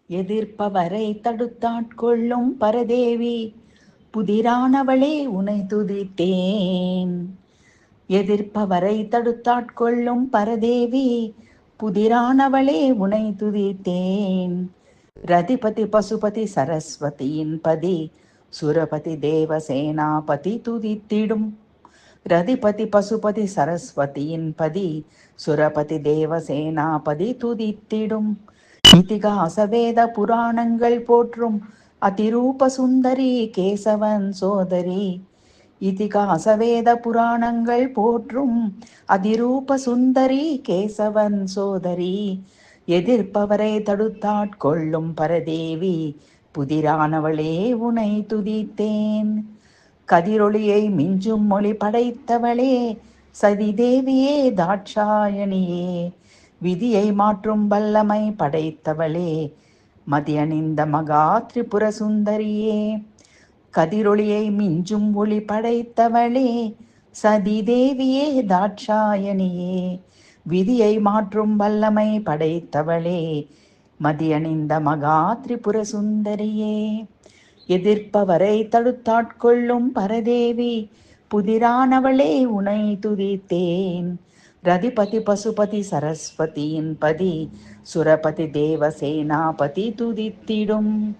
எதிர்ப்பவரை தடுத்தாட்கொள்ளும் பரதேவி, புதிரானவளே உனை துதித்தேன். எதிர்ப்பவரை தடுத்தாட்கொள்ளும் பரதேவி, புதிரானவளே உனை துதித்தேன். ரதிபதி பசுபதி சரஸ்வதியின் பதி, சுரபதி தேவசேனாபதி துதித்திடும். ரதிபதி பசுபதி சரஸ்வதியின் பதி, சுரபதி தேவசேனாபதி துதித்திடும். இதிகாச வேத புராணங்கள் போற்றும் அதிரூப சுந்தரி கேசவன் சோதரி. இதிகாச வேத புராணங்கள் போற்றும் அதிரூப சுந்தரி கேசவன் சோதரி. எதிர்ப்பவரை தடுத்தாட்கொள்ளும் பரதேவி, புதிரானவளே உனை துதித்தேன். கதிரொளியை மிஞ்சும் மொழி படைத்தவளே, சதிதேவியே தாட்சாயணியே. விதியை மாற்றும் வல்லமை படைத்தவளே, மதியணிந்த மகா திரிபுர சுந்தரியே. கதிரொளியை மிஞ்சும் ஒளி படைத்தவளே, சதிதேவியே தாட்சாயணியே. விதியை மாற்றும் வல்லமை படைத்தவளே, மதியணிந்த மகா திரிபுர சுந்தரியே. எதிர்ப்பவரை தடுத்தாட்கொள்ளும் பரதேவி, புதிரானவளே உனை துதித்தேன். ரதிபதி பசுபதி சரஸ்வதியின் பதி, சுரபதி தேவசேனாபதி துதித்திடும்.